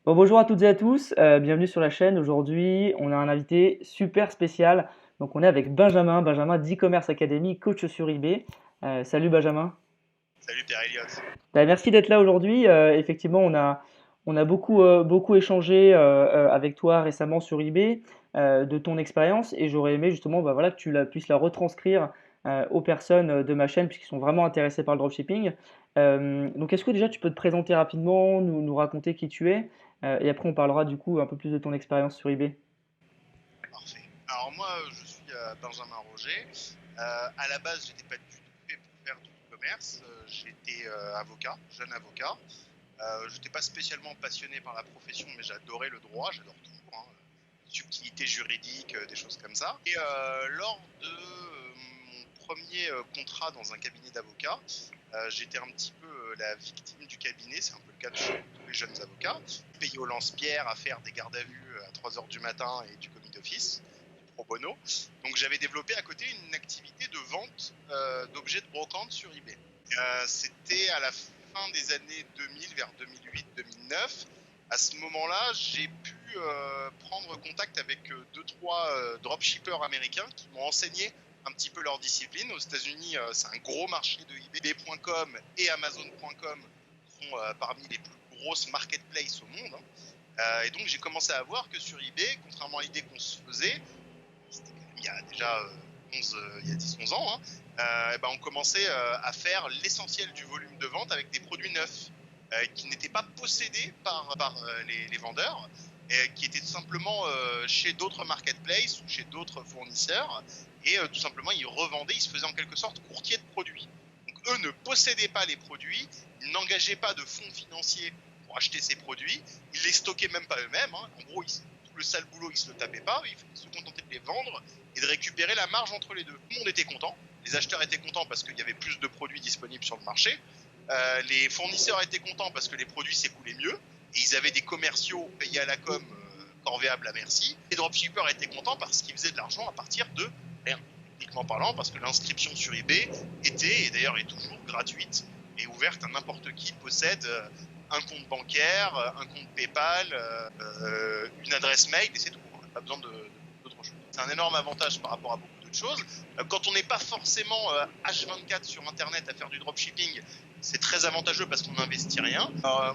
Bon, bonjour à toutes et à tous, bienvenue sur la chaîne. Aujourd'hui, on a un invité super spécial. Donc, on est avec Benjamin d'e-commerce Academy, coach sur eBay. Salut Benjamin. Salut Pierre Elliott. Ben, merci d'être là aujourd'hui. Effectivement, on a beaucoup échangé avec toi récemment sur eBay de ton expérience et j'aurais aimé justement voilà, que puisses la retranscrire aux personnes de ma chaîne puisqu'ils sont vraiment intéressés par le dropshipping. Donc, est-ce que déjà tu peux te présenter rapidement, nous raconter qui tu es et après on parlera du coup un peu plus de ton expérience sur eBay. Parfait. Alors moi, je suis Benjamin Roger. À la base, j'étais pas du tout fait pour faire du e-commerce. J'étais avocat, jeune avocat. Je n'étais pas spécialement passionné par la profession, mais j'adorais le droit, j'adore tout, hein, subtilité juridique, des choses comme ça. Et lors de mon premier contrat dans un cabinet d'avocat, j'étais un petit peu la victime du cabinet, c'est un peu le cas de tous les jeunes avocats, payé au lance-pierre à faire des gardes à vue à 3 heures du matin et du commis d'office, du pro bono. Donc j'avais développé à côté une activité de vente d'objets de brocante sur eBay. C'était à la fin des années 2000, vers 2008-2009. À ce moment-là, j'ai pu prendre contact avec deux, trois dropshippers américains qui m'ont enseigné un petit peu leur discipline. Aux États-Unis, c'est un gros marché de eBay. eBay.com et Amazon.com sont parmi les plus grosses marketplaces au monde, hein. Et donc, j'ai commencé à voir que sur eBay, contrairement à l'idée qu'on se faisait, c'était quand même il y a déjà il y a 10-11 ans, hein, on commençait à faire l'essentiel du volume de vente avec des produits neufs qui n'étaient pas possédés par les vendeurs, et qui étaient tout simplement chez d'autres marketplaces ou chez d'autres fournisseurs, et tout simplement ils revendaient, ils se faisaient en quelque sorte courtier de produits. Donc eux ne possédaient pas les produits, ils n'engageaient pas de fonds financiers pour acheter ces produits, ils les stockaient même pas eux-mêmes, hein. En gros, tout le sale boulot, ils se le tapaient pas, ils se contentaient de les vendre et de récupérer la marge entre les deux. Tout le monde était content, les acheteurs étaient contents parce qu'il y avait plus de produits disponibles sur le marché, les fournisseurs étaient contents parce que les produits s'écoulaient mieux et ils avaient des commerciaux payés à la com corvéables à merci. Les dropshippers étaient contents parce qu'ils faisaient de l'argent à partir de rien, techniquement parlant, parce que l'inscription sur eBay était, et d'ailleurs est toujours, gratuite et ouverte à n'importe qui possède un compte bancaire, un compte PayPal, une adresse mail, et c'est tout. On n'a pas besoin d'autre chose. C'est un énorme avantage par rapport à beaucoup d'autres choses. Quand on n'est pas forcément H24 sur Internet à faire du dropshipping, c'est très avantageux parce qu'on n'investit rien.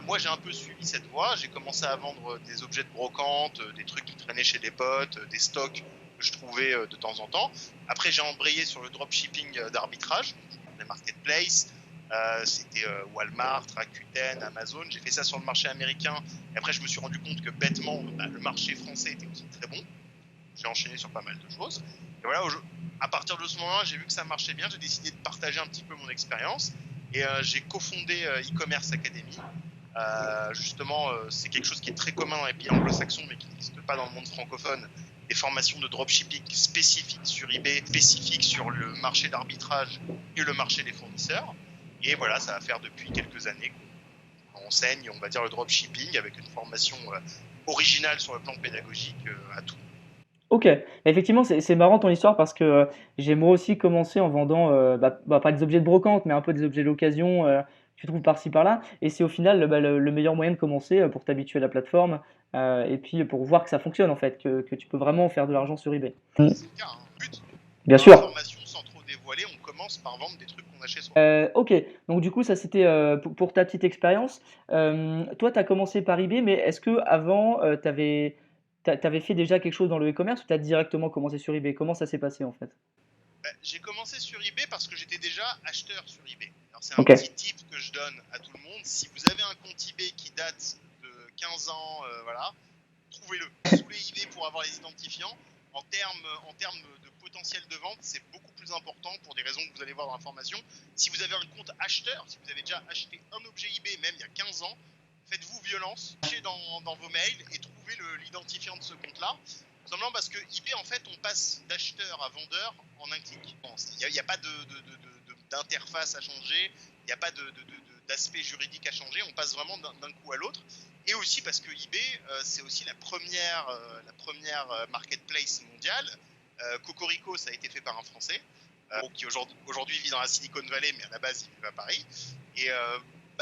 Moi, j'ai un peu suivi cette voie. J'ai commencé à vendre des objets de brocante, des trucs qui traînaient chez des potes, des stocks que je trouvais de temps en temps. Après, j'ai embrayé sur le dropshipping d'arbitrage, les marketplaces. C'était Walmart, Rakuten, Amazon. J'ai fait ça sur le marché américain. Et après, je me suis rendu compte que bêtement, le marché français était aussi très bon. J'ai enchaîné sur pas mal de choses. Et voilà, à partir de ce moment-là, j'ai vu que ça marchait bien. J'ai décidé de partager un petit peu mon expérience. Et j'ai cofondé e-commerce Academy. Justement, c'est quelque chose qui est très commun dans les pays anglo-saxons, mais qui n'existe pas dans le monde francophone. Des formations de dropshipping spécifiques sur eBay, spécifiques sur le marché d'arbitrage et le marché des fournisseurs. Et voilà, ça va faire depuis quelques années qu'on enseigne, on va dire, le dropshipping avec une formation originale sur le plan pédagogique à tout. Ok, effectivement, c'est marrant ton histoire parce que j'ai moi aussi commencé en vendant, pas des objets de brocante, mais un peu des objets d'occasion que tu trouves par-ci par-là. Et c'est au final le meilleur moyen de commencer pour t'habituer à la plateforme et puis pour voir que ça fonctionne en fait, que tu peux vraiment faire de l'argent sur eBay. Mm. C'est le cas, hein. Le but, Bien dans la sûr. formation, sans trop dévoiler, on commence par vendre des trucs qu'on a chez soi. Ok, donc du coup, ça c'était pour ta petite expérience. Toi, tu as commencé par eBay, mais est-ce que avant, t'avais fait déjà quelque chose dans le e-commerce ou tu as directement commencé sur eBay? Comment ça s'est passé en fait? J'ai commencé sur eBay parce que j'étais déjà acheteur sur eBay. Alors c'est un Ok. petit tip que je donne à tout le monde. Si vous avez un compte eBay qui date de 15 ans, voilà, trouvez-le. Saoulez eBay pour avoir les identifiants. En termes de potentiel de vente, c'est beaucoup plus important pour des raisons que vous allez voir dans l'information. Si vous avez un compte acheteur, si vous avez déjà acheté un objet eBay, même il y a 15 ans, faites-vous violence, cherchez dans vos mails et trouvez l'identifiant de ce compte-là. Simplement parce que eBay, en fait, on passe d'acheteur à vendeur en un clic. Il n'y a pas d'interface à changer, il n'y a pas d'aspect juridique à changer, on passe vraiment d'un coup à l'autre. Et aussi parce que eBay, c'est aussi la première marketplace mondiale. Cocorico, ça a été fait par un Français, qui aujourd'hui vit dans la Silicon Valley, mais à la base, il vit à Paris. Et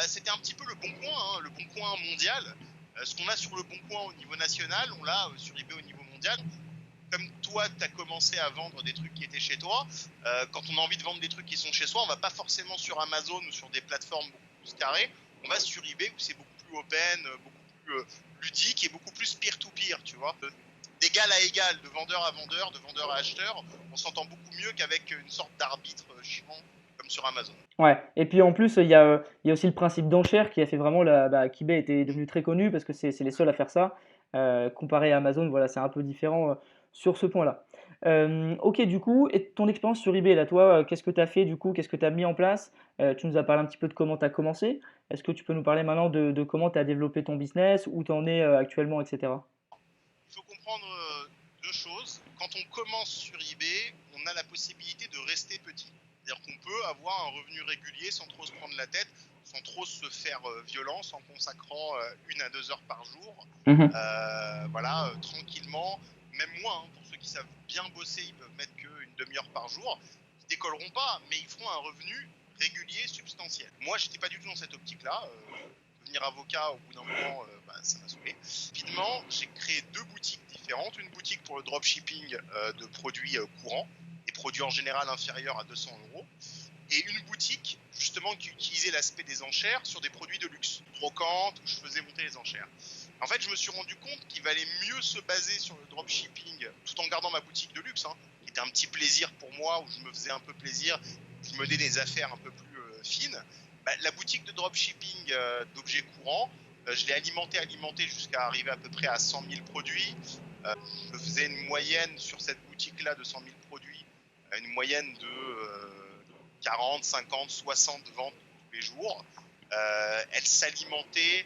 c'était un petit peu le bon coin mondial. Ce qu'on a sur le Bon Coin au niveau national, on l'a sur eBay au niveau mondial. Comme toi, tu as commencé à vendre des trucs qui étaient chez toi, quand on a envie de vendre des trucs qui sont chez soi, on va pas forcément sur Amazon ou sur des plateformes beaucoup plus carrées, on va sur eBay où c'est beaucoup plus open, beaucoup plus ludique et beaucoup plus peer-to-peer, tu vois. D'égal à égal, de vendeur à vendeur, de vendeur à acheteur, on s'entend beaucoup mieux qu'avec une sorte d'arbitre chiant comme sur Amazon. Ouais, et puis en plus, il y a aussi le principe d'enchère qui a fait vraiment qu'eBay était devenu très connu parce que c'est les seuls à faire ça. Comparé à Amazon, voilà, c'est un peu différent sur ce point-là. Ok, du coup, et ton expérience sur eBay, là, toi, qu'est-ce que tu as fait du coup? Qu'est-ce que tu as mis en place? Tu nous as parlé un petit peu de comment tu as commencé. Est-ce que tu peux nous parler maintenant de comment tu as développé ton business, où tu en es actuellement, etc. Il faut comprendre deux choses. Quand on commence sur eBay, on a la possibilité de rester petit. C'est-à-dire qu'on peut avoir un revenu régulier sans trop se prendre la tête, sans trop se faire violence, en consacrant 1 à 2 heures par jour. Mhm. Voilà, tranquillement. Même moi, hein, pour ceux qui savent bien bosser, ils peuvent mettre qu'une demi-heure par jour. Ils ne décolleront pas, mais ils feront un revenu régulier, substantiel. Moi, j'étais pas du tout dans cette optique-là. Devenir avocat, au bout d'un moment, ça m'a saoulé. Rapidement, j'ai créé 2 boutiques différentes. Une boutique pour le dropshipping de produits courants, des produits en général inférieurs à 200 €, et une boutique justement qui utilisait l'aspect des enchères sur des produits de luxe, brocante, où je faisais monter les enchères. En fait, je me suis rendu compte qu'il valait mieux se baser sur le dropshipping tout en gardant ma boutique de luxe, hein, qui était un petit plaisir pour moi, où je me faisais un peu plaisir, je me donnais des affaires un peu plus fines. La boutique de dropshipping d'objets courants, je l'ai alimentée jusqu'à arriver à peu près à 100 000 produits. Je faisais une moyenne sur cette boutique-là de 100 000 produits, une moyenne de 40, 50, 60 ventes tous les jours. Elle s'alimentait.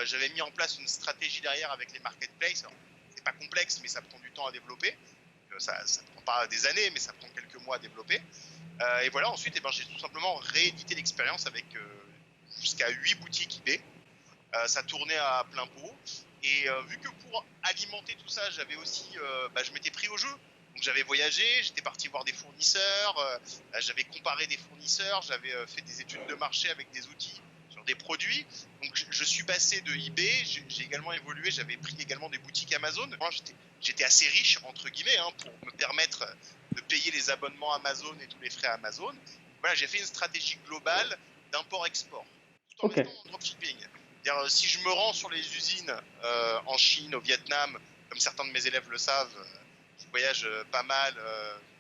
J'avais mis en place une stratégie derrière avec les marketplaces. Alors, c'est pas complexe, mais ça prend du temps à développer. Ça prend pas des années, mais ça prend quelques mois à développer. Et voilà, ensuite, j'ai tout simplement réédité l'expérience avec jusqu'à 8 boutiques eBay. Ça tournait à plein pot. Et vu que pour alimenter tout ça, j'avais aussi, je m'étais pris au jeu. Donc j'avais voyagé, j'étais parti voir des fournisseurs, j'avais comparé des fournisseurs, j'avais fait des études de marché avec des outils sur des produits. Donc je suis passé de eBay, j'ai également évolué, j'avais pris également des boutiques Amazon. Moi, j'étais assez riche, entre guillemets, hein, pour me permettre de payer les abonnements Amazon et tous les frais Amazon. Voilà, j'ai fait une stratégie globale d'import-export, tout en Ok. restant en dropshipping. C'est-à-dire, si je me rends sur les usines en Chine, au Vietnam, comme certains de mes élèves le savent, je voyage pas mal,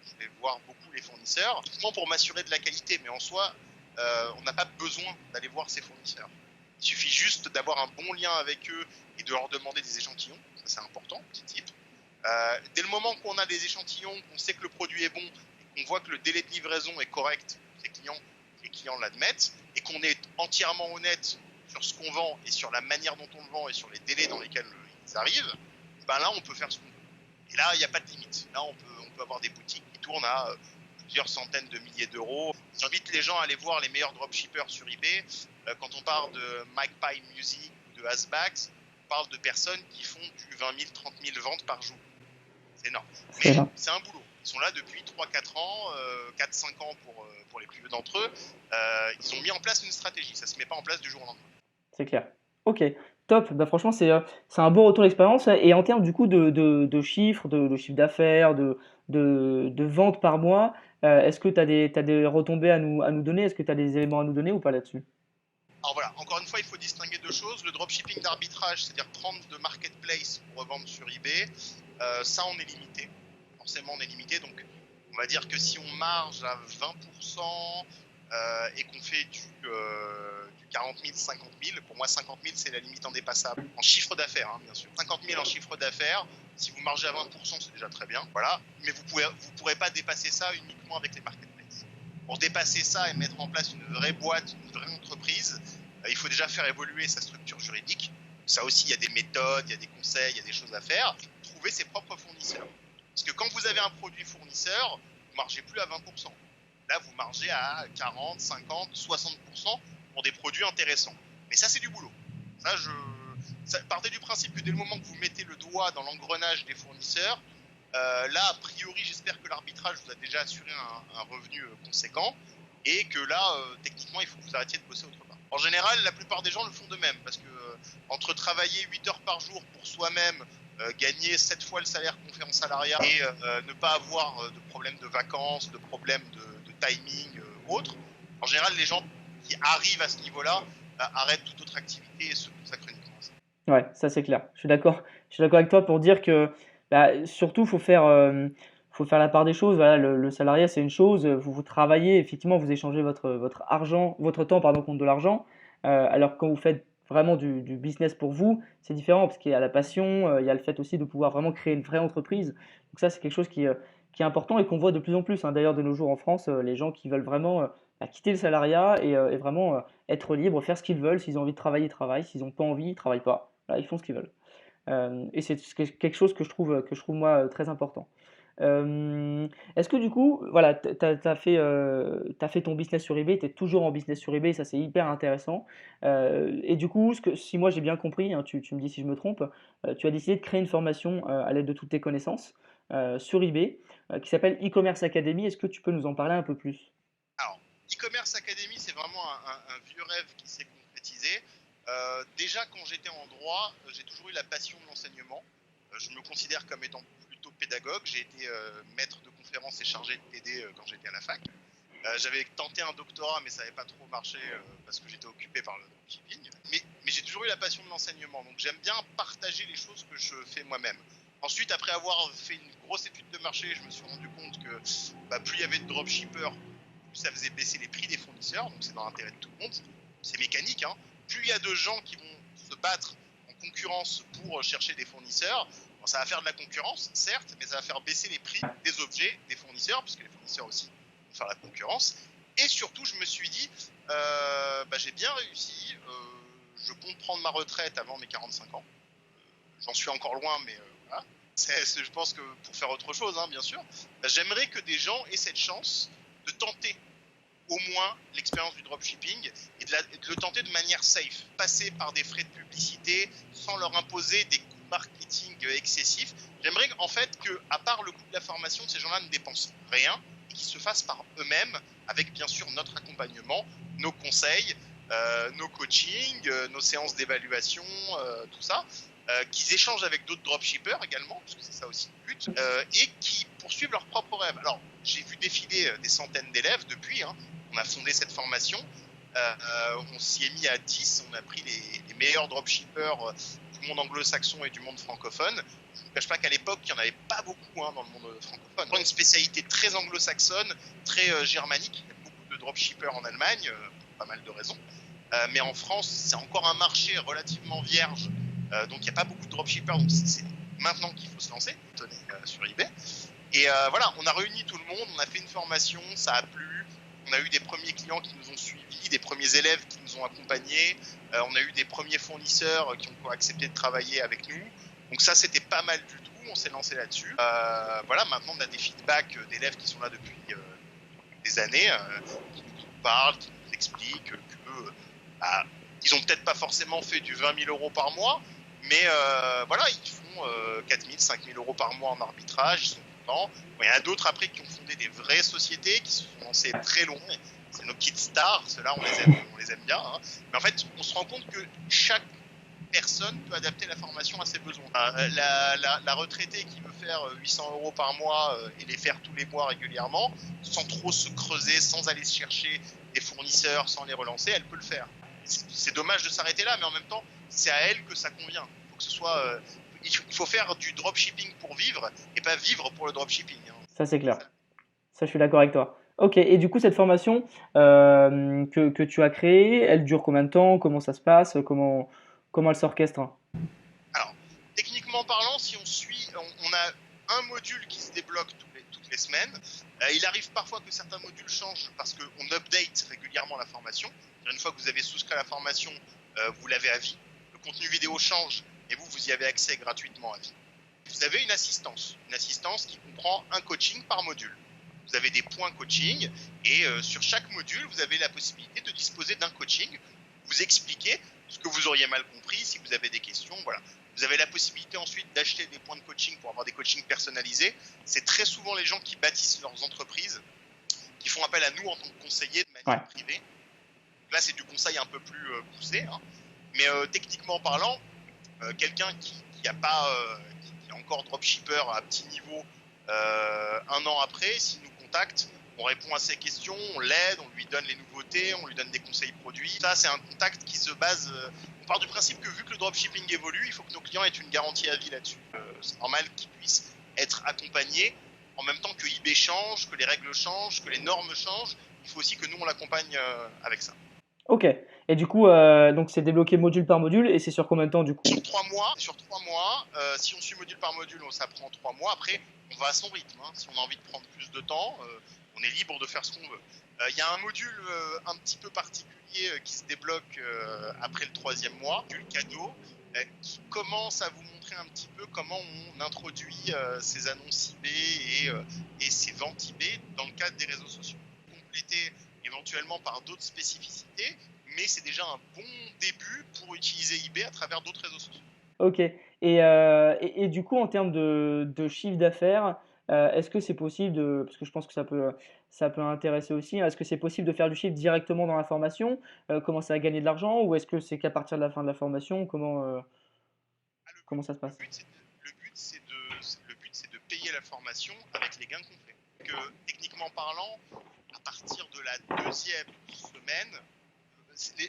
je vais voir beaucoup les fournisseurs, uniquement pour m'assurer de la qualité, mais en soi, on n'a pas besoin d'aller voir ces fournisseurs. Il suffit juste d'avoir un bon lien avec eux et de leur demander des échantillons, ça c'est important, petit type. Dès le moment qu'on a des échantillons, qu'on sait que le produit est bon, qu'on voit que le délai de livraison est correct, les clients l'admettent, et qu'on est entièrement honnête sur ce qu'on vend et sur la manière dont on le vend et sur les délais dans lesquels ils arrivent, ben là on peut faire ce qu'on veut. Et là il n'y a pas de limite. Là on peut avoir des boutiques qui tournent à plusieurs centaines de milliers d'euros. J'invite les gens à aller voir les meilleurs dropshippers sur eBay. Quand on parle de Magpie Music ou de Hasbacks, on parle de personnes qui font du 20 000, 30 000 ventes par jour. C'est énorme. C'est Mais là. c'est un boulot. Ils sont là depuis 3-4 ans, 4-5 ans pour les plus vieux d'entre eux. Ils ont mis en place une stratégie. Ça ne se met pas en place du jour au lendemain. C'est clair. Ok, top. Bah, franchement, c'est un bon retour d'expérience. Et en termes du coup de chiffres, de chiffre d'affaires, de ventes par mois, est-ce que tu as t'as des retombées à nous donner? Est-ce que tu as des éléments à nous donner ou pas là-dessus? Alors voilà, encore une fois, il faut distinguer 2 choses. Le dropshipping d'arbitrage, c'est-à-dire prendre de marketplace pour revendre sur eBay, ça on est limité. Forcément, on est limité. Donc, on va dire que si on marge à 20% et qu'on fait du 40 000, 50 000, pour moi 50 000 c'est la limite indépassable. En chiffre d'affaires, hein, bien sûr. 50 000 en chiffre d'affaires, si vous margez à 20%, c'est déjà très bien. Voilà. Mais vous pourrez pas dépasser ça uniquement avec les marketplaces. Pour dépasser ça et mettre en place une vraie boîte, une vraie entreprise, il faut déjà faire évoluer sa structure juridique. Ça aussi, il y a des méthodes, il y a des conseils, il y a des choses à faire. Trouver ses propres fournisseurs. Parce que quand vous avez un produit fournisseur, vous ne margez plus à 20%. Là, vous margez à 40, 50, 60% pour des produits intéressants. Mais ça, c'est du boulot. Partez du principe que dès le moment que vous mettez le doigt dans l'engrenage des fournisseurs, là, a priori, j'espère que l'arbitrage vous a déjà assuré un revenu conséquent et que là, techniquement, il faut que vous arrêtiez de bosser autre part. En général, la plupart des gens le font de même parce que entre travailler 8 heures par jour pour soi-même, gagner 7 fois le salaire qu'on fait en salariat et ne pas avoir de problème de vacances, de problème de timing autre. En général, les gens qui arrivent à ce niveau-là arrêtent toute autre activité et se consacrent uniquement à ça. Ouais, ça c'est clair. Je suis d'accord. Je suis d'accord avec toi pour dire que surtout faut faire la part des choses. Voilà, le salariat c'est une chose. Vous travaillez, effectivement, vous échangez votre argent, votre temps pardon contre de l'argent. Alors que quand vous faites vraiment du business pour vous, c'est différent parce qu'il y a la passion, il y a le fait aussi de pouvoir vraiment créer une vraie entreprise. Donc ça c'est quelque chose qui est important et qu'on voit de plus en plus, hein. D'ailleurs de nos jours en France, les gens qui veulent vraiment quitter le salariat et vraiment être libres, faire ce qu'ils veulent. S'ils ont envie de travailler, ils travaillent. S'ils n'ont pas envie, ils travaillent pas. Voilà, ils font ce qu'ils veulent. Et c'est quelque chose que je trouve moi très important. Est-ce que du coup, voilà, tu as fait ton business sur eBay, tu es toujours en business sur eBay, ça c'est hyper intéressant. Et du coup, si moi j'ai bien compris, hein, tu me dis si je me trompe, tu as décidé de créer une formation à l'aide de toutes tes connaissances sur eBay qui s'appelle e-commerce Academy. Est-ce que tu peux nous en parler un peu plus? Alors, e-commerce academy, c'est vraiment un vieux rêve qui s'est concrétisé. Déjà, quand j'étais en droit, j'ai toujours eu la passion de l'enseignement. Je me considère comme étant plutôt pédagogue. J'ai été maître de conférences et chargé de TD quand j'étais à la fac. J'avais tenté un doctorat, mais ça n'avait pas trop marché parce que j'étais occupé par le dropshipping. Mais j'ai toujours eu la passion de l'enseignement, donc j'aime bien partager les choses que je fais moi-même. Ensuite, après avoir fait une grosse étude de marché, je me suis rendu compte que plus il y avait de dropshippers, plus ça faisait baisser les prix des fournisseurs, donc c'est dans l'intérêt de tout le monde. C'est mécanique, hein. Plus il y a de gens qui vont se battre en concurrence pour chercher des fournisseurs, bon, ça va faire de la concurrence, certes, mais ça va faire baisser les prix des objets des fournisseurs, puisque les fournisseurs aussi vont faire la concurrence. Et surtout, je me suis dit, j'ai bien réussi, je compte prendre ma retraite avant mes 45 ans. J'en suis encore loin, mais voilà. Je pense que pour faire autre chose, hein, bien sûr, j'aimerais que des gens aient cette chance de tenter au moins l'expérience du dropshipping et de le tenter de manière safe, passer par des frais de publicité sans leur imposer des coûts marketing excessifs. J'aimerais en fait que, à part le coût de la formation, ces gens-là ne dépensent rien et qu'ils se fassent par eux-mêmes avec bien sûr notre accompagnement, nos conseils, nos coachings, nos séances d'évaluation, tout ça. Qu'ils échangent avec d'autres dropshippers également, parce que c'est ça aussi le but, et qui poursuivent leurs propres rêves. Alors, j'ai vu défiler des centaines d'élèves depuis, hein. On a fondé cette formation, on s'y est mis à 10, on a pris les meilleurs dropshippers du monde anglo-saxon et du monde francophone. Je ne vous cache pas qu'à l'époque, il n'y en avait pas beaucoup dans le monde francophone. On a une spécialité très anglo-saxonne, très germanique. Il y a beaucoup de dropshippers en Allemagne, pour pas mal de raisons. Mais en France, c'est encore un marché relativement vierge. Donc il n'y a pas beaucoup de dropshippers, donc c'est maintenant qu'il faut se lancer, sur eBay. Et voilà, on a réuni tout le monde, on a fait une formation, ça a plu, on a eu des premiers clients qui nous ont suivis, des premiers élèves qui nous ont accompagnés, on a eu des premiers fournisseurs qui ont accepté de travailler avec nous. Donc ça, c'était pas mal du tout, on s'est lancé là-dessus. Voilà, maintenant on a des feedbacks d'élèves qui sont là depuis des années, qui nous parlent, qui nous expliquent que ils ont peut-être pas forcément fait du 20 000 euros par mois, mais voilà, ils font 4 000, 5 000 euros par mois en arbitrage, ils sont contents. Bon, il y en a d'autres après qui ont fondé des vraies sociétés, qui se sont lancées très loin. C'est nos petites stars, ceux-là on les aime bien. Hein. Mais en fait, on se rend compte que chaque personne peut adapter la formation à ses besoins. La retraitée qui veut faire 800 euros par mois et les faire tous les mois régulièrement, sans trop se creuser, sans aller chercher des fournisseurs, sans les relancer, elle peut le faire. C'est dommage de s'arrêter là, mais en même temps, c'est à elle que ça convient. Il faut que ce soit, il faut faire du dropshipping pour vivre et pas vivre pour le dropshipping. Hein. Ça c'est clair. Ça, je suis d'accord avec toi. Ok, et du coup, cette formation que tu as créée, elle dure combien de temps? Comment ça se passe? Comment elle s'orchestre? Alors, techniquement parlant, si on suit, on a un module qui se débloque toutes les semaines. Il arrive parfois que certains modules changent parce qu'on update régulièrement la formation. Une fois que vous avez souscrit à la formation, vous l'avez à vie. Le contenu vidéo change et vous y avez accès gratuitement à vie. Vous avez une assistance qui comprend un coaching par module. Vous avez des points coaching et sur chaque module, vous avez la possibilité de disposer d'un coaching. Vous expliquez ce que vous auriez mal compris, si vous avez des questions, voilà. Vous avez la possibilité ensuite d'acheter des points de coaching pour avoir des coachings personnalisés. C'est très souvent les gens qui bâtissent leurs entreprises, qui font appel à nous en tant que conseillers de manière privée. Là, c'est du conseil un peu plus poussé, hein. Mais techniquement parlant, quelqu'un qui a pas, qui est encore dropshipper à petit niveau, un an après, s'il nous contacte, on répond à ses questions, on l'aide, on lui donne les nouveautés, on lui donne des conseils produits. Ça, c'est un contact qui se base. On part du principe que vu que le dropshipping évolue, il faut que nos clients aient une garantie à vie là-dessus. C'est normal qu'ils puissent être accompagnés en même temps que eBay change, que les règles changent, que les normes changent. Il faut aussi que nous, on l'accompagne avec ça. Ok. Et du coup, donc c'est débloqué module par module et c'est sur combien de temps du coup? Sur 3 mois, si on suit module par module, ça prend 3 mois. Après, on va à son rythme. Si on a envie de prendre plus de temps, on est libre de faire ce qu'on veut. Il y a un module un petit peu particulier qui se débloque après le 3e mois, module cadeau, qui commence à vous montrer un petit peu comment on introduit ces annonces eBay et ces ventes eBay dans le cadre des réseaux sociaux. Complété éventuellement par d'autres spécificités, mais c'est déjà un bon début pour utiliser eBay à travers d'autres réseaux sociaux. Ok. Et du coup, en termes de chiffre d'affaires, est-ce que c'est possible de, parce que je pense que ça peut intéresser aussi, hein, est-ce que c'est possible de faire du chiffre directement dans la formation, commencer à gagner de l'argent, ou est-ce que c'est qu'à partir de la fin de la formation, Ah, comment ça se le passe? but, le but, c'est de payer la formation avec les gains qu'on fait. Que, techniquement parlant, à partir de la 2e semaine,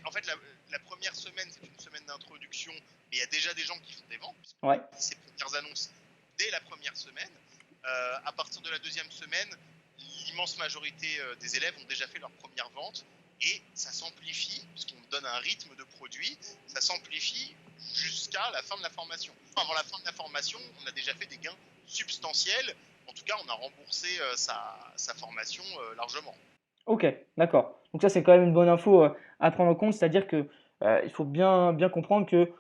en fait, la première semaine, c'est une semaine d'introduction, mais il y a déjà des gens qui font des ventes, Ouais. ces premières annonces dès la première semaine. À partir de la 2e semaine, l'immense majorité des élèves ont déjà fait leur première vente et ça s'amplifie, puisqu'on donne un rythme de produit, ça s'amplifie jusqu'à la fin de la formation. Avant la fin de la formation, on a déjà fait des gains substantiels. En tout cas, on a remboursé sa formation largement. Ok, d'accord. Donc ça, c'est quand même une bonne info à prendre en compte, c'est-à-dire que il faut bien comprendre que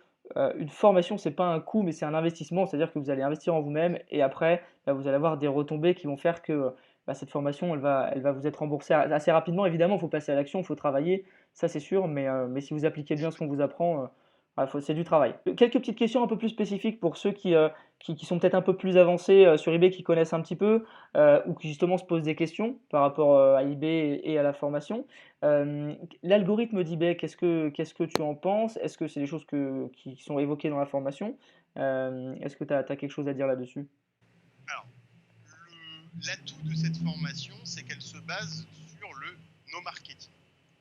une formation, c'est pas un coût, mais c'est un investissement, c'est-à-dire que vous allez investir en vous-même et après, vous allez avoir des retombées qui vont faire que cette formation, elle va vous être remboursée assez rapidement. Évidemment, il faut passer à l'action, il faut travailler, ça c'est sûr, mais si vous appliquez bien ce qu'on vous apprend, voilà, c'est du travail. Quelques petites questions un peu plus spécifiques pour ceux qui sont peut-être un peu plus avancés sur eBay, qui connaissent un petit peu ou qui justement se posent des questions par rapport à eBay et à la formation. L'algorithme d'eBay, qu'est-ce que tu en penses? Est-ce que c'est des choses qui sont évoquées dans la formation? Est-ce que tu as quelque chose à dire là-dessus? Alors, l'atout de cette formation, c'est qu'elle se base sur le no marketing.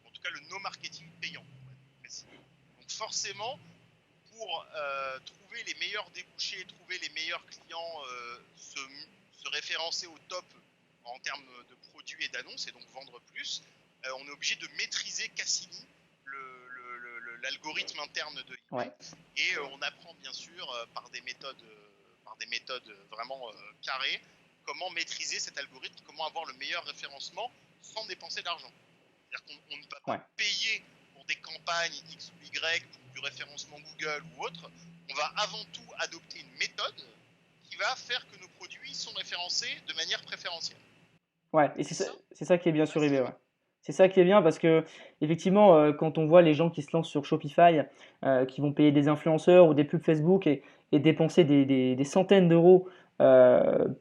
En tout cas, le no marketing payant, pour être précis. Donc forcément, pour trouver les meilleurs débouchés, trouver les meilleurs clients, se référencer au top en termes de produits et d'annonces, et donc vendre plus, on est obligé de maîtriser Cassini, l'algorithme interne de eBay. Ouais, Et on apprend bien sûr par des méthodes vraiment carrées comment maîtriser cet algorithme, comment avoir le meilleur référencement sans dépenser d'argent. C'est-à-dire qu'on ne va pas ouais. payer pour des campagnes X ou Y, pour du référencement Google ou autre. On va avant tout adopter une méthode qui va faire que nos produits sont référencés de manière préférentielle. Ouais, et Et ça, c'est ça qui est bien ça sur c'est eBay, la ouais. base. C'est ça qui est bien parce que effectivement, quand on voit les gens qui se lancent sur Shopify, qui vont payer des influenceurs ou des pubs Facebook et dépenser des centaines d'euros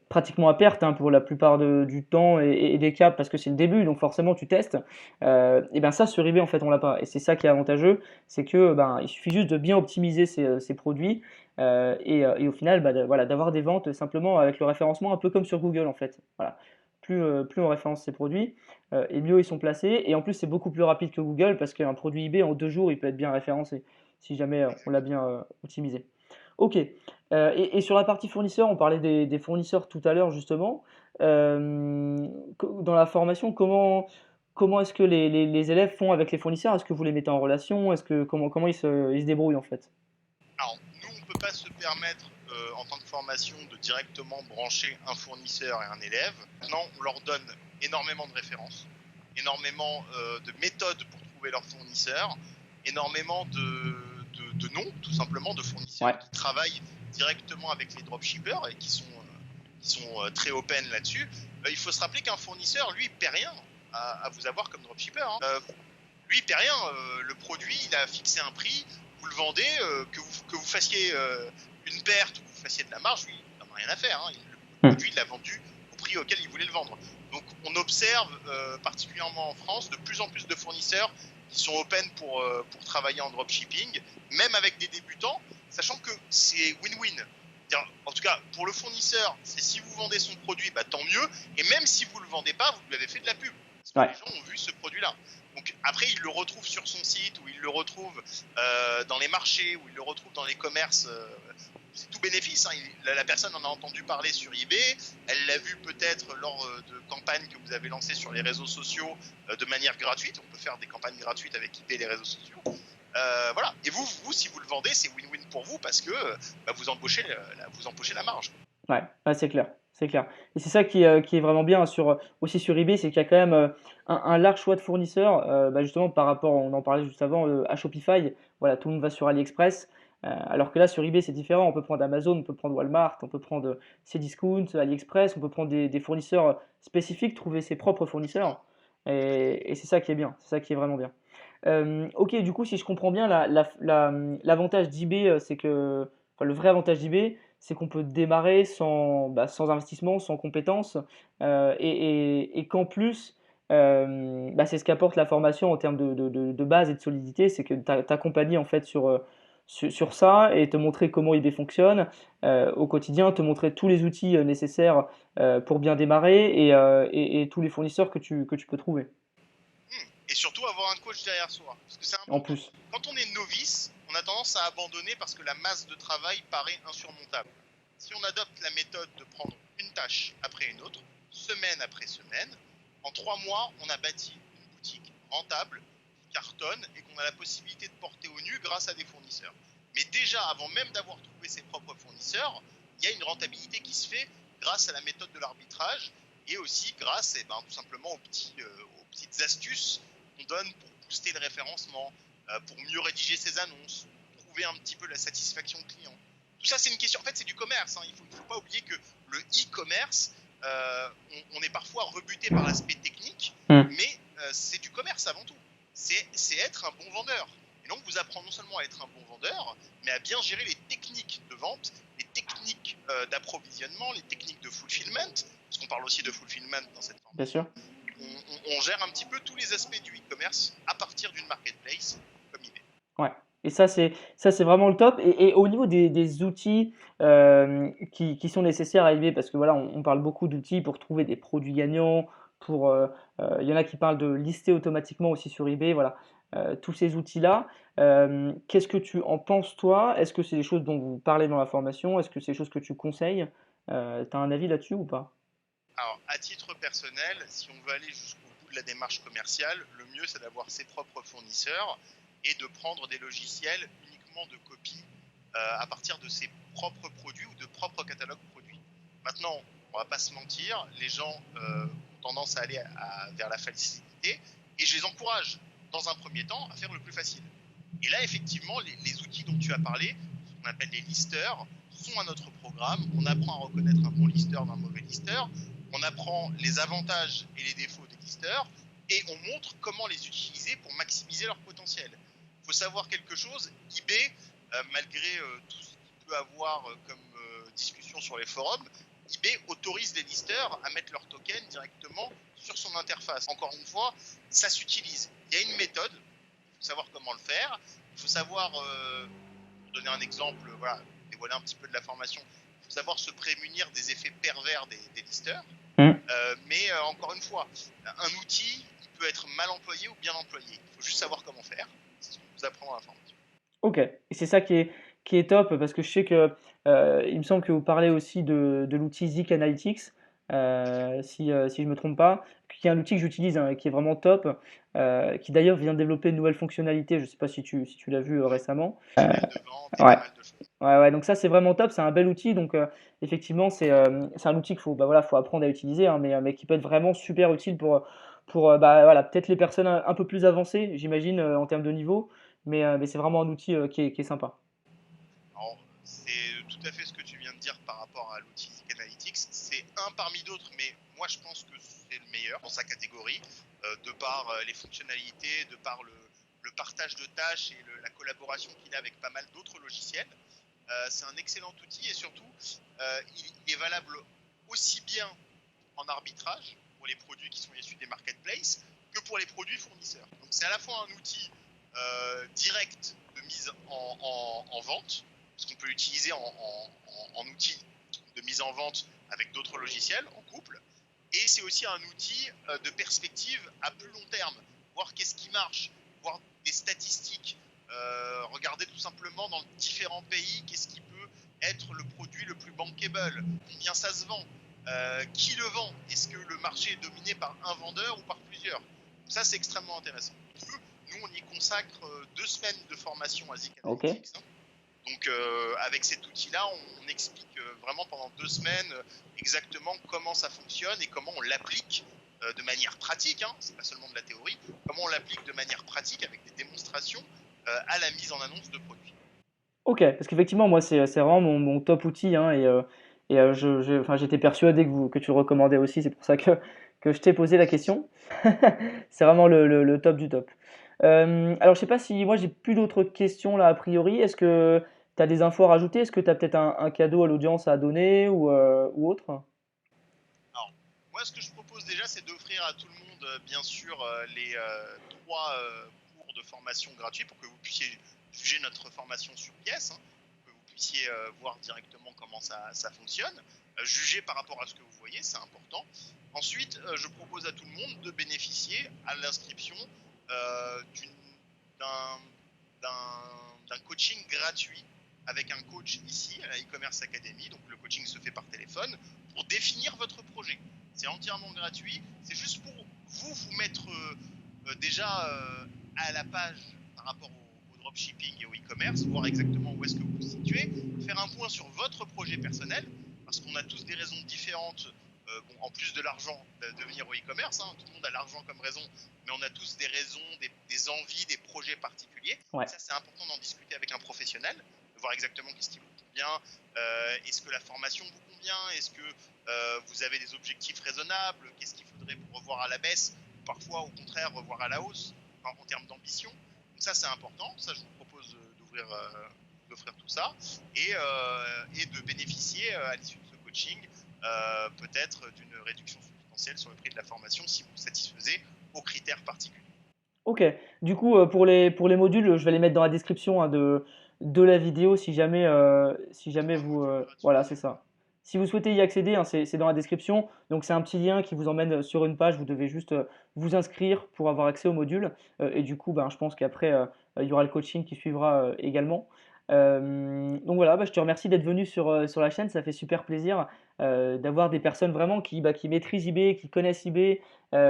pratiquement à perte hein, pour la plupart du temps et des cas parce que c'est le début, donc forcément tu testes. Et bien ça sur eBay en fait on l'a pas. Et c'est ça qui est avantageux, c'est que ben il suffit juste de bien optimiser ses produits et au final voilà, d'avoir des ventes simplement avec le référencement un peu comme sur Google en fait. Voilà. Plus on référence ses produits, et mieux ils sont placés. Et en plus, c'est beaucoup plus rapide que Google parce qu'un produit eBay, en 2 jours, il peut être bien référencé si jamais on l'a bien optimisé. Ok. Et sur la partie fournisseur, on parlait des fournisseurs tout à l'heure justement. Dans la formation, comment est-ce que les élèves font avec les fournisseurs? Est-ce que vous les mettez en relation? Comment ils se débrouillent en fait? Alors, nous, on ne peut pas se permettre, en tant que formation, de directement brancher un fournisseur et un élève. Maintenant, on leur donne énormément de références, énormément de méthodes pour trouver leurs fournisseurs, énormément de noms, tout simplement, de Ouais, fournisseurs qui travaillent directement avec les dropshippers et qui sont très open là-dessus. Il faut se rappeler qu'un fournisseur, lui, il ne paie rien à vous avoir comme dropshipper. Lui, il paie rien. Le produit, il a fixé un prix. Vous le vendez, que vous fassiez une perte ou que vous fassiez de la marge, lui, il n'en a rien à faire. Le hmm, produit, il l'a vendu au prix auquel il voulait le vendre. Donc, on observe, particulièrement en France, de plus en plus de fournisseurs qui sont open pour travailler en dropshipping, même avec des débutants, sachant que c'est win-win. En tout cas, pour le fournisseur, c'est si vous vendez son produit, bah, tant mieux. Et même si vous ne le vendez pas, vous lui avez fait de la pub. Parce que Ouais. les gens ont vu ce produit-là. Donc après, il le retrouve sur son site, ou il le retrouve dans les marchés, ou il le retrouve dans les commerces. C'est tout bénéfice. Hein. La personne en a entendu parler sur eBay. Elle l'a vu peut-être lors de campagnes que vous avez lancées sur les réseaux sociaux de manière gratuite. On peut faire des campagnes gratuites avec eBay et les réseaux sociaux. Voilà. Et vous, si vous le vendez, c'est win-win pour vous parce que vous embauchez la marge. Ouais, ouais, c'est clair, c'est clair. Et c'est ça qui est vraiment bien aussi sur eBay, c'est qu'il y a quand même un large choix de fournisseurs, justement par rapport, on en parlait juste avant, à Shopify. Voilà, tout le monde va sur AliExpress, alors que là sur eBay c'est différent. On peut prendre Amazon, on peut prendre Walmart, on peut prendre Cdiscount, AliExpress, on peut prendre des fournisseurs spécifiques, trouver ses propres fournisseurs. Et c'est ça qui est bien, c'est ça qui est vraiment bien. Ok, du coup, si je comprends bien, l'avantage d'eBay, enfin, le vrai avantage d'eBay, c'est qu'on peut démarrer sans investissement, sans compétences, et qu'en plus, c'est ce qu'apporte la formation en termes de base et de solidité, c'est que t'accompagner en fait sur ça et te montrer comment eBay fonctionne au quotidien, te montrer tous les outils nécessaires pour bien démarrer et tous les fournisseurs que tu peux trouver Et surtout avoir un coach derrière soi. Parce que c'est en important. plus. Quand on est novice, on a tendance à abandonner parce que la masse de travail paraît insurmontable. Si on adopte la méthode de prendre une tâche après une autre, semaine après semaine, en 3 mois, on a bâti une boutique rentable, qui cartonne et qu'on a la possibilité de porter au nu grâce à des fournisseurs. Mais déjà, avant même d'avoir trouvé ses propres fournisseurs, il y a une rentabilité qui se fait grâce à la méthode de l'arbitrage et aussi grâce tout simplement aux petites astuces qu'on donne pour booster le référencement, pour mieux rédiger ses annonces, trouver un petit peu la satisfaction client. Tout ça, c'est une question. En fait, c'est du commerce. Hein. Il ne faut pas oublier que le e-commerce, on est parfois rebuté par l'aspect technique, mais c'est du commerce avant tout. C'est être un bon vendeur. Et donc, vous apprenez non seulement à être un bon vendeur, mais à bien gérer les techniques de vente, les techniques d'approvisionnement, les techniques de fulfillment, parce qu'on parle aussi de fulfillment dans cette forme. Bien sûr. On gère un petit peu tous les aspects du e-commerce à partir d'une marketplace comme eBay. Ouais. Et ça c'est vraiment le top. Et au niveau des outils qui sont nécessaires à eBay, parce que voilà, on parle beaucoup d'outils pour trouver des produits gagnants, il y en a qui parlent de lister automatiquement aussi sur eBay, voilà. Tous ces outils-là, qu'est-ce que tu en penses toi? Est-ce que c'est des choses dont vous parlez dans la formation? Est-ce que c'est des choses que tu conseilles? Tu as un avis là-dessus ou pas? Alors, à titre personnel, si on veut aller jusqu'au bout de la démarche commerciale, le mieux c'est d'avoir ses propres fournisseurs et de prendre des logiciels uniquement de copie à partir de ses propres produits ou de propres catalogues produits. Maintenant, on va pas se mentir, les gens ont tendance à aller vers la facilité et je les encourage dans un premier temps à faire le plus facile. Et là, effectivement, les outils dont tu as parlé, ce qu'on appelle les listeurs, sont à notre programme. On apprend à reconnaître un bon listeur d'un mauvais listeur. On apprend les avantages et les défauts des listeurs et on montre comment les utiliser pour maximiser leur potentiel. Il faut savoir quelque chose, eBay, malgré tout ce qu'il peut avoir comme discussion sur les forums, eBay autorise les listeurs à mettre leur token directement sur son interface. Encore une fois, ça s'utilise. Il y a une méthode, il faut savoir comment le faire. Il faut savoir, pour donner un exemple, dévoiler un petit peu de la formation, il faut savoir se prémunir des effets pervers des listeurs. Mais encore une fois, un outil il peut être mal employé ou bien employé. Il faut juste savoir comment faire. C'est ce qu'on vous apprend dans la formation. Ok, et c'est ça qui est top parce que je sais que il me semble que vous parlez aussi de l'outil Zik Analytics, si je me trompe pas, qui est un outil que j'utilise hein, qui est vraiment top, qui d'ailleurs vient de développer une nouvelle fonctionnalité. Je ne sais pas si tu l'as vu récemment. Tunnel de vente et Ouais. pas mal de choses. Ouais, ouais, donc ça c'est vraiment top, c'est un bel outil, donc effectivement c'est un outil faut apprendre à utiliser, hein, mais qui peut être vraiment super utile pour peut-être les personnes un peu plus avancées, j'imagine, en termes de niveau, mais c'est vraiment un outil qui est sympa. Alors, c'est tout à fait ce que tu viens de dire par rapport à l'outil Zik Analytics. C'est un parmi d'autres, mais moi je pense que c'est le meilleur dans sa catégorie, de par les fonctionnalités, de par le partage de tâches et la collaboration qu'il a avec pas mal d'autres logiciels. C'est un excellent outil et surtout, il est valable aussi bien en arbitrage pour les produits qui sont issus des marketplaces que pour les produits fournisseurs. Donc c'est à la fois un outil direct de mise en vente, parce qu'on peut l'utiliser en outil de mise en vente avec d'autres logiciels en couple, et c'est aussi un outil de perspective à plus long terme, voir qu'est-ce qui marche, voir des statistiques, regarder tout simplement dans différents pays qu'est-ce qui peut être le produit le plus bankable, combien ça se vend, qui le vend, est-ce que le marché est dominé par un vendeur ou par plusieurs. Donc ça c'est extrêmement intéressant. Nous on y consacre 2 semaines de formation à Zik Ok. Analytics. Donc avec cet outil-là, on explique vraiment pendant 2 semaines exactement comment ça fonctionne et comment on l'applique de manière pratique, hein, c'est pas seulement de la théorie, comment on l'applique de manière pratique avec des démonstrations à la mise en annonce de produits. Ok, parce qu'effectivement, moi, c'est vraiment mon top outil, hein, enfin, j'étais persuadé que tu le recommandais aussi, c'est pour ça que je t'ai posé la question. C'est vraiment le top du top. Alors, je sais pas si moi j'ai plus d'autres questions là a priori. Est-ce que tu as des infos à rajouter? Est-ce que tu as peut-être un cadeau à l'audience à donner ou autre? Alors, moi, ce que je propose déjà, c'est d'offrir à tout le monde, bien sûr, les 3 cours de formation gratuits pour que vous puissiez juger notre formation sur pièce, hein, que vous puissiez voir directement comment ça fonctionne, juger par rapport à ce que vous voyez, c'est important. Ensuite, je propose à tout le monde de bénéficier à l'inscription d'un d'un coaching gratuit avec un coach ici à la e-commerce academy. Donc le coaching se fait par téléphone pour définir votre projet. C'est entièrement gratuit. C'est juste pour vous mettre déjà à la page par rapport au dropshipping et au e-commerce, voir exactement où est-ce que vous vous situez, faire un point sur votre projet personnel, parce qu'on a tous des raisons différentes. Bon, en plus de l'argent, de venir au e-commerce, hein, tout le monde a l'argent comme raison, mais on a tous des raisons, des envies, des projets particuliers. Ouais. Ça, c'est important d'en discuter avec un professionnel, de voir exactement qu'est-ce qui vous convient, est-ce que la formation vous convient, est-ce que vous avez des objectifs raisonnables, qu'est-ce qu'il faudrait pour revoir à la baisse, ou parfois au contraire revoir à la hausse, en termes d'ambition. Donc ça, c'est important. Ça, je vous propose d'offrir tout ça et de bénéficier à l'issue de ce coaching peut-être d'une réduction substantielle sur le prix de la formation si vous satisfaisez aux critères particuliers. Ok. Du coup, pour les modules, je vais les mettre dans la description, hein, de la vidéo si jamais Trois vous. modules Voilà, gratuits. c'est ça. Si vous souhaitez y accéder, hein, c'est dans la description. Donc, c'est un petit lien qui vous emmène sur une page. Vous devez juste vous inscrire pour avoir accès au module. Et du coup, ben, je pense qu'après, il y aura le coaching qui suivra également. Donc voilà, bah, je te remercie d'être venu sur la chaîne. Ça fait super plaisir d'avoir des personnes vraiment qui maîtrisent eBay, qui connaissent eBay,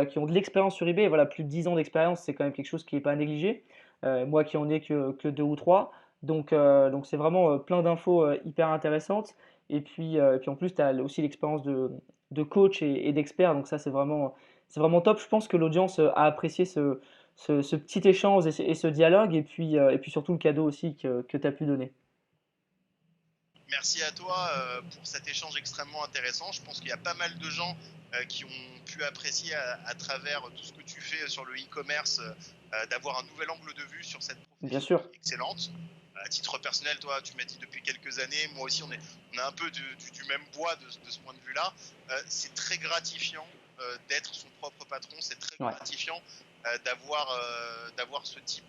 qui ont de l'expérience sur eBay. Et voilà, plus de 10 ans d'expérience, c'est quand même quelque chose qui n'est pas à négliger. Moi qui en ai que 2 ou 3. Donc c'est vraiment plein d'infos hyper intéressantes. Et puis en plus, tu as aussi l'expérience de coach et d'expert. Donc ça, c'est vraiment top. Je pense que l'audience a apprécié ce petit échange et ce dialogue. Et puis surtout le cadeau aussi que tu as pu donner. Merci à toi pour cet échange extrêmement intéressant. Je pense qu'il y a pas mal de gens qui ont pu apprécier à travers tout ce que tu fais sur le e-commerce, d'avoir un nouvel angle de vue sur cette Bien profession sûr. qui est excellente. À titre personnel, toi, tu m'as dit depuis quelques années, moi aussi, on est un peu du même bois de ce point de vue-là. C'est très gratifiant d'être son propre patron, c'est très Ouais. gratifiant d'avoir ce type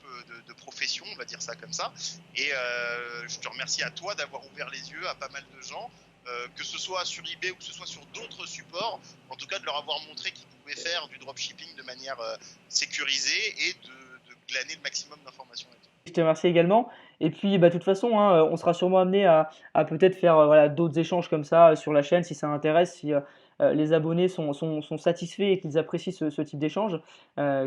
de profession, on va dire ça comme ça. Et je te remercie à toi d'avoir ouvert les yeux à pas mal de gens, que ce soit sur eBay ou que ce soit sur d'autres supports, en tout cas de leur avoir montré qu'ils pouvaient faire du dropshipping de manière sécurisée et de glaner le maximum d'informations là-dessus. Je te remercie également. Et puis, bah, de toute façon, hein, on sera sûrement amené à peut-être faire voilà, d'autres échanges comme ça sur la chaîne si ça intéresse, si les abonnés sont satisfaits et qu'ils apprécient ce type d'échange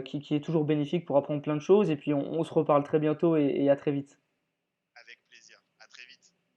qui est toujours bénéfique pour apprendre plein de choses. Et puis, on se reparle très bientôt et à très vite.